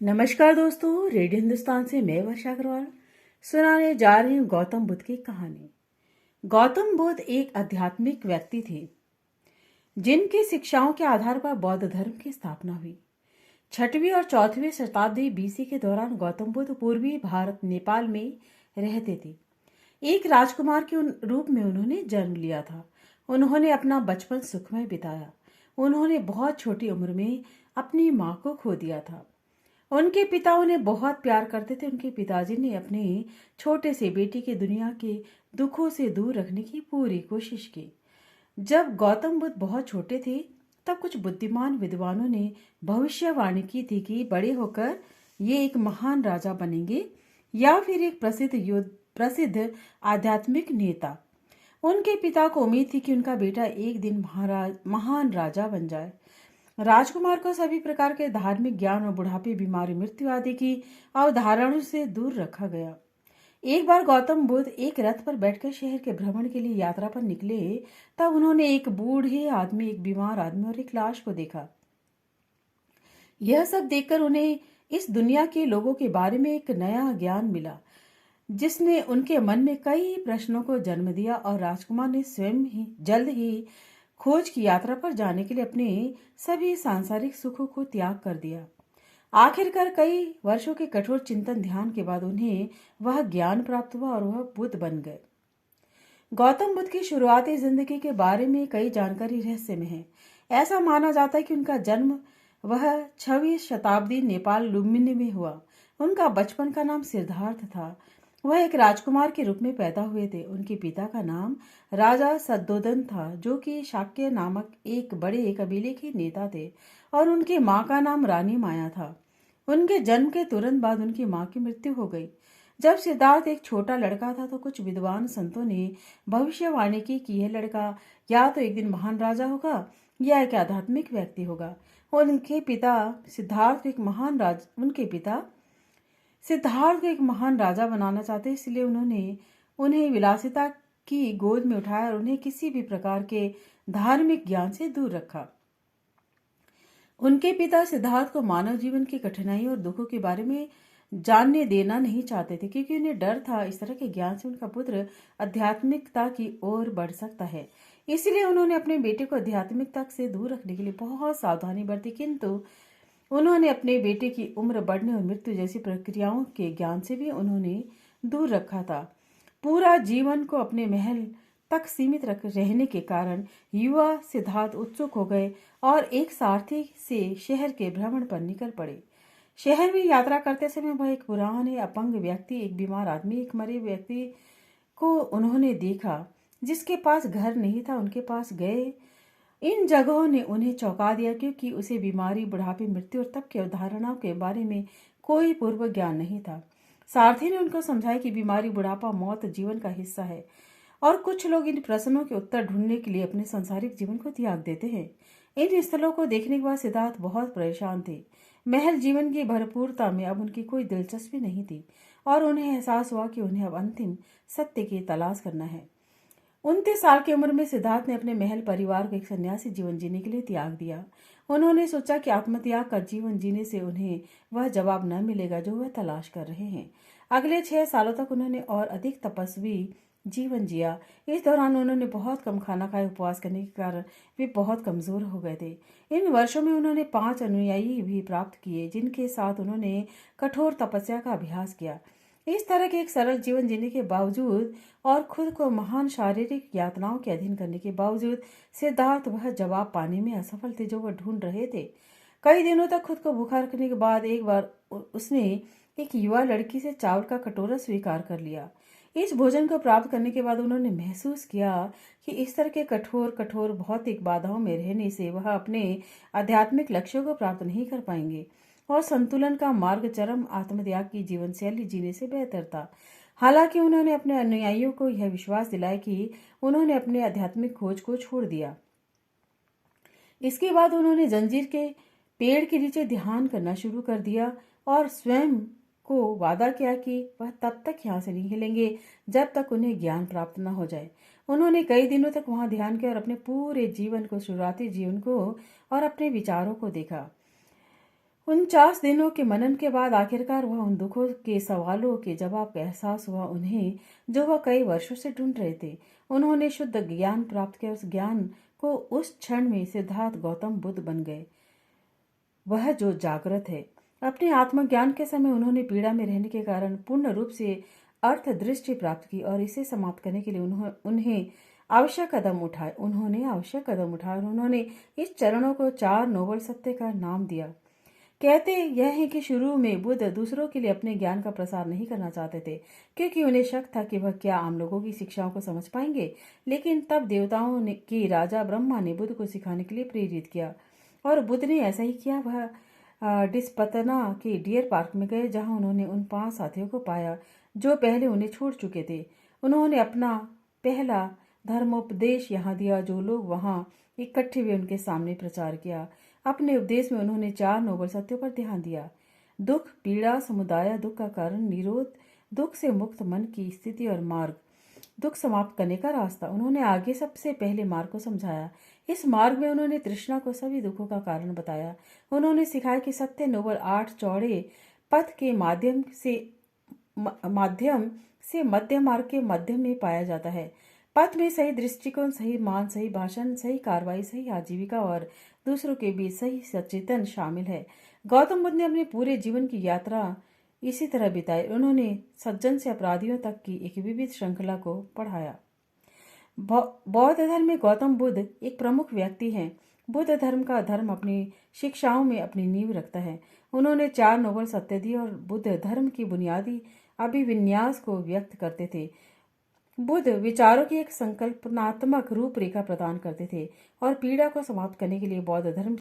नमस्कार दोस्तों, रेडियो हिंदुस्तान से मैं वर्षा अग्रवाल सुनाने जा रही हूँ गौतम बुद्ध की कहानी। गौतम बुद्ध एक आध्यात्मिक व्यक्ति थे जिनकी शिक्षाओं के आधार पर बौद्ध धर्म की स्थापना हुई। 6वीं और 4वीं शताब्दी बीसी के दौरान गौतम बुद्ध पूर्वी भारत नेपाल में रहते थे। एक राजकुमार के रूप में उन्होंने जन्म लिया था। उन्होंने अपना बचपन सुखमय बिताया। उन्होंने बहुत छोटी उम्र में अपनी माँ को खो दिया था। उनके पिता उन्हें बहुत प्यार करते थे। उनके पिताजी ने अपने छोटे से बेटे की दुनिया के दुखों से दूर रखने की पूरी कोशिश की। जब गौतम बुद्ध बहुत छोटे थे तब कुछ बुद्धिमान विद्वानों ने भविष्यवाणी की थी कि बड़े होकर ये एक महान राजा बनेंगे या फिर एक प्रसिद्ध आध्यात्मिक नेता। उनके पिता को उम्मीद थी कि उनका बेटा एक दिन महान राजा बन जाए। राजकुमार को सभी प्रकार के धार्मिक ज्ञान और बुढ़ापे, बीमारी, मृत्यु आदि की अवधारणाओं से दूर रखा गया। एक बार गौतम बुद्ध एक रथ पर बैठकर शहर के भ्रमण के लिए यात्रा पर निकले। तब उन्होंने एक बूढ़े आदमी, एक बीमार आदमी और एक लाश को देखा। यह सब देखकर उन्हें इस दुनिया के लोगों के बारे में एक नया ज्ञान मिला, जिसने उनके मन में कई प्रश्नों को जन्म दिया। और राजकुमार ने स्वयं ही जल्द ही खोज की यात्रा पर जाने के लिए अपने सभी सांसारिक सुखों को त्याग कर दिया। आखिरकार कई वर्षों के कठोर चिंतन ध्यान के बाद उन्हें वह ज्ञान प्राप्त हुआ और वह बुद्ध बन गए। गौतम बुद्ध की शुरुआती जिंदगी के बारे में कई जानकारी रहस्य में है। ऐसा माना जाता है कि उनका जन्म वह 6वीं शताब्दी नेपाल लुम्बिनी में हुआ। उनका बचपन का नाम सिद्धार्थ था। वह एक राजकुमार के रूप में पैदा हुए थे। उनके पिता का नाम राजा सद्दोदन था, जो कि शाक्य नामक एक बड़े कबीले के नेता थे, और उनकी माँ का नाम रानी माया था। उनके जन्म के तुरंत बाद उनकी माँ की मृत्यु हो गई। जब सिद्धार्थ एक छोटा लड़का था तो कुछ विद्वान संतों ने भविष्यवाणी की कि यह लड़का या तो एक दिन महान राजा होगा या एक आध्यात्मिक व्यक्ति होगा। उनके पिता सिद्धार्थ को एक महान राजा बनाना चाहते, इसलिए उन्होंने उन्हें विलासिता की गोद में उठाया और उन्हें किसी भी प्रकार के धार्मिक ज्ञान से दूर रखा। उनके पिता सिद्धार्थ को मानव जीवन की कठिनाइयों और दुखों के बारे में जानने देना नहीं चाहते थे, क्योंकि उन्हें डर था इस तरह के ज्ञान से उनका पुत्र आध्यात्मिकता की ओर बढ़ सकता है। इसलिए उन्होंने अपने बेटे को आध्यात्मिकता से दूर रखने के लिए बहुत सावधानी बरती, किंतु उन्होंने अपने बेटे की उम्र बढ़ने और मृत्यु जैसी प्रक्रियाओं के ज्ञान से भी उन्होंने दूर रखा था। पूरा जीवन को अपने महल तक सीमित रहने के कारण युवा सिद्धार्थ उत्सुक हो गए और एक सारथी से शहर के भ्रमण पर निकल पड़े। शहर में यात्रा करते समय वह एक पुराने अपंग व्यक्ति, एक बीमार आदमी, एक मरे व्यक्ति को उन्होंने देखा जिसके पास घर नहीं था। उनके पास गए। इन जगहों ने उन्हें चौंका दिया, क्योंकि उसे बीमारी, बुढ़ापे, मृत्यु और तप की अवधारणाओं के बारे में कोई पूर्व ज्ञान नहीं था। सारथी ने उनको समझाया कि बीमारी, बुढ़ापा, मौत जीवन का हिस्सा है और कुछ लोग इन प्रश्नों के उत्तर ढूंढने के लिए अपने सांसारिक जीवन को त्याग देते हैं। इन स्थलों को देखने के बाद सिद्धार्थ बहुत परेशान थे। महल जीवन की भरपूरता में अब उनकी कोई दिलचस्पी नहीं थी और उन्हें एहसास हुआ कि उन्हें अब अंतिम सत्य की तलाश करना है। 29 साल की उम्र में सिद्धार्थ ने अपने महल परिवार को एक सन्यासी जीवन जीने के लिए त्याग दिया। उन्होंने सोचा कि आत्मत्याग कर जीवन जीने से उन्हें वह जवाब न मिलेगा जो वह तलाश कर रहे हैं। अगले 6 सालों तक उन्होंने और अधिक तपस्वी जीवन जिया। इस दौरान उन्होंने बहुत कम खाना खाया। उपवास करने के कारण वे बहुत कमजोर हो गए थे। इन वर्षों में उन्होंने 5 अनुयायी भी प्राप्त किए, जिनके साथ उन्होंने कठोर तपस्या का अभ्यास किया। इस तरह के एक सरल जीवन जीने के बावजूद और खुद को महान शारीरिक यातनाओं के अधीन करने के बावजूद सिद्धार्थ वह जवाब पाने में असफल थे जो वह ढूंढ रहे थे। कई दिनों तक खुद को भूखा रखने के बाद एक बार उसने एक युवा लड़की से चावल का कटोरा स्वीकार कर लिया। इस भोजन को प्राप्त करने के बाद उन्होंने महसूस किया कि इस तरह के कठोर भौतिक बाधाओं में रहने से वह अपने आध्यात्मिक लक्ष्यों को प्राप्त नहीं कर पाएंगे और संतुलन का मार्ग चरम आत्मत्याग की जीवन शैली जीने से बेहतर था। हालांकि उन्होंने अपने अनुयायियों को यह विश्वास दिलाया कि उन्होंने अपने आध्यात्मिक खोज को छोड़ दिया। इसके बाद उन्होंने जंजीर के पेड़ के नीचे ध्यान करना शुरू कर दिया और स्वयं को वादा किया कि वह तब तक यहाँ से नहीं हिलेंगे जब तक उन्हें ज्ञान प्राप्त न हो जाए। उन्होंने कई दिनों तक वहां ध्यान किया और अपने पूरे जीवन को, शुरुआती जीवन को और अपने विचारों को देखा। 49 दिनों के मनन के बाद आखिरकार वह उन दुखों के सवालों के जवाब का एहसास हुआ उन्हें, जो वह कई वर्षों से ढूंढ रहे थे। उन्होंने शुद्ध ज्ञान प्राप्त किया। उस ज्ञान को उस क्षण में सिद्धार्थ गौतम बुद्ध बन गए, वह जो जागृत है। अपने आत्मज्ञान के समय उन्होंने पीड़ा में रहने के कारण पूर्ण रूप से अर्थ दृष्टि प्राप्त की और इसे समाप्त करने के लिए उन्हें आवश्यक कदम उठाए। और उन्होंने इस चरणों को 4 नोबल सत्य का नाम दिया। कहते यह है कि शुरू में बुद्ध दूसरों के लिए अपने ज्ञान का प्रसार नहीं करना चाहते थे, क्योंकि उन्हें शक था कि वह क्या आम लोगों की शिक्षाओं को समझ पाएंगे। लेकिन तब देवताओं ने की राजा ब्रह्मा ने बुद्ध को सिखाने के लिए प्रेरित किया और बुद्ध ने ऐसा ही किया। वह डिस्पतना के डियर पार्क में गए, जहां उन्होंने उन 5 साथियों को पाया जो पहले उन्हें छोड़ चुके थे। उन्होंने अपना पहला धर्मोपदेश यहाँ दिया, जो लोग वहां इकट्ठे हुए उनके सामने प्रचार किया। अपने उपदेश में उन्होंने 4 नोबल सत्यों पर ध्यान दिया: दुख, पीड़ा, समुदाय, दुख का कारण, निरोध, दुख से मुक्त मन की स्थिति और मार्ग, दुख समाप्त करने का रास्ता। उन्होंने आगे सबसे पहले मार्ग को समझाया। इस मार्ग में उन्होंने तृष्णा को सभी दुखों का कारण बताया। उन्होंने सिखाया कि सत्य नोबल 8 चौड़े पथ के माध्यम से मध्य मार्ग के मध्य में पाया जाता है। पथ में सही दृष्टिकोण, सही मान, सही भाषण, सही कार्रवाई, सही आजीविका और दूसरों के बीच सही सचेतन शामिल है। गौतम बुद्ध ने अपने पूरे जीवन की यात्रा इसी तरह बिताई। उन्होंने सज्जन से अपराधियों तक की एक विविध श्रृंखला को पढ़ाया। बौद्ध धर्म में गौतम बुद्ध एक प्रमुख व्यक्ति हैं। बुद्ध धर्म का धर्म अपनी शिक्षाओं में अपनी नींव रखता है। उन्होंने 4 नोबल सत्य दिए और बुद्ध धर्म की बुनियादी अभिविन्यास को व्यक्त करते थे। बुद्ध विचारों की एक संकल्पनात्मक रूपरेखा प्रदान करते थे और पीड़ा को समाप्त करने के लिए बौद्ध धर्म